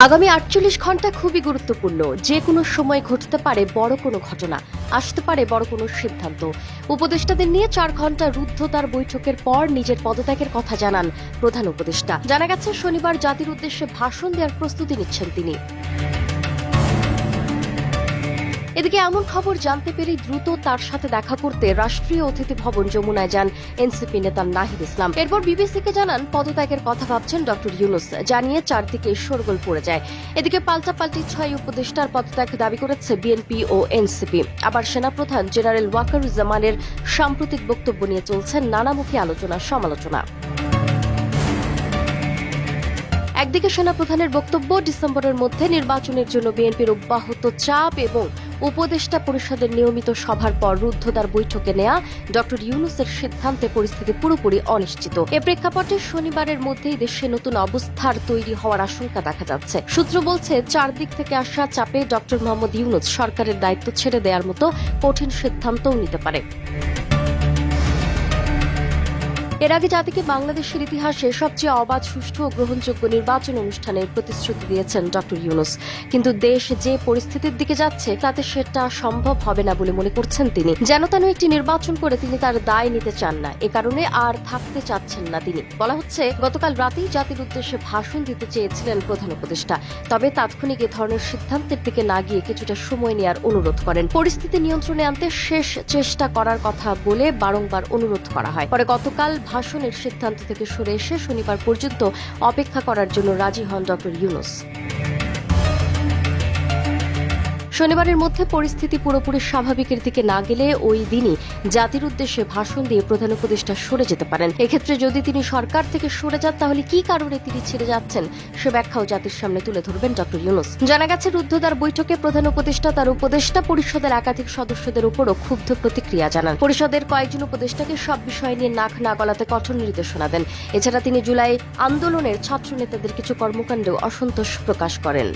আগামী ৪৮ ঘন্টা খুবই গুরুত্বপূর্ণ। যে কোনো সময় ঘটতে পারে বড় কোনো ঘটনা, আসতে পারে বড় কোনো সিদ্ধান্ত। উপদেষ্টাদের নিয়ে ৪ ঘন্টা রুদ্ধদ্বার বৈঠকের পর নিজের পদত্যাগের কথা জানান প্রধান উপদেষ্টা। জানা গেছে শনিবার জাতির উদ্দেশ্যে ভাষণ দেওয়ার প্রস্তুতি নিচ্ছেন তিনি। এদিকে এমন খবর জানতে পেরে দ্রুত তার সাথে দেখা করতে রাষ্ট্রীয় অতিথি ভবন যমুনায় যান এনসিপি নেতা নাহিদ ইসলাম। এরপর বিবিসিকে জানান পদত্যাগের কথা ভাবছেন ডক্টর ইউনূস, জানিয়ে চারদিকে শোরগোল পড়ে যায়। এদিকে পাল্টাপাল্টি ৬ উপদেষ্টার পদত্যাগ দাবি করেছে বিএনপি ও এনসিপি। আবার সেনাপ্রধান জেনারেল ওয়াকারুজ্জামানের সাম্প্রতিক বক্তব্য নিয়ে চলছে নানামুখী আলোচনা সমালোচনা। একদিকে সেনাপ্রধানের বক্তব্য, ডিসেম্বরের মধ্যে নির্বাচনের জন্য বিএনপির অব্যাহত চাপ এবং উপদেষ্টা পরিষদের নিয়মিত সভার পর রুদ্ধদ্বার বৈঠকে নেয়া ডক্টর ইউনূসের সিদ্ধান্তে পরিস্থিতি পুরোপুরি অনিশ্চিত। এ প্রেক্ষাপটে শনিবারের মধ্যেই দেশে নতুন অবস্থার তৈরি হওয়ার আশঙ্কা দেখা যাচ্ছে। সূত্র বলছে, চারদিক থেকে আসা চাপে ডক্টর মোহাম্মদ ইউনূস সরকারের দায়িত্ব ছেড়ে দেওয়ার মতো কঠিন সিদ্ধান্তও নিতে পারে। এর আগে জাতিকে বাংলাদেশের ইতিহাসে সবচেয়ে অবাধ, সুষ্ঠু ও গ্রহণযোগ্য নির্বাচন অনুষ্ঠানের প্রতিশ্রুতি দিয়েছেন ডক্টর ইউনূস। কিন্তু দেশ যে পরিস্থিতির দিকে যাচ্ছে তাতে সেটা সম্ভব হবে না বলে মনে করছেন তিনি। যেন তেন একটি নির্বাচন করে তিনি তার দায় নিতে চান না, এ কারণে আর থাকতে চাচ্ছেন না তিনি। বলা হচ্ছে, গতকাল রাতেই জাতির উদ্দেশ্যে ভাষণ দিতে চেয়েছিলেন প্রধান উপদেষ্টা, তবে তাৎক্ষণিক এ ধরনের সিদ্ধান্তের দিকে না গিয়ে কিছুটা সময় নেওয়ার অনুরোধ করেন। পরিস্থিতি নিয়ন্ত্রণে আনতে শেষ চেষ্টা করার কথা বলে বারংবার অনুরোধ করা হয়। পরে গতকাল ভাষণের সিদ্ধান্ত থেকে সরে এসে শনিবার পর্যন্ত অপেক্ষা করার জন্য রাজি হন ডক্টর ইউনূস। শনিবারের মধ্যে পরিস্থিতি পুরোপুরি স্বাভাবিকের দিকে না গেলে ওই দিনই জাতির উদ্দেশ্যে ভাষণ দিয়ে প্রধান উপদেষ্টা সরে যেতে পারেন। এক্ষেত্রে যদি তিনি সরকার থেকে সরে যান, তাহলে কি কারণে তিনি ছেড়ে যাচ্ছেন সে ব্যাখ্যাও জাতির সামনে তুলে ধরবেন ডক্টর ইউনূস। জানা গেছে, রুদ্ধদ্বার বৈঠকে প্রধান উপদেষ্টা তার উপদেষ্টা পরিষদের একাধিক সদস্যদের উপরও ক্ষুব্ধ প্রতিক্রিয়া জানান। পরিষদের কয়েকজন উপদেষ্টাকে সব বিষয় নিয়ে নাক না গলাতে কঠোর নির্দেশনা দেন। এছাড়া তিনি জুলাই আন্দোলনের ছাত্র নেতাদের কিছু কর্মকাণ্ডেও অসন্তোষ প্রকাশ করেন।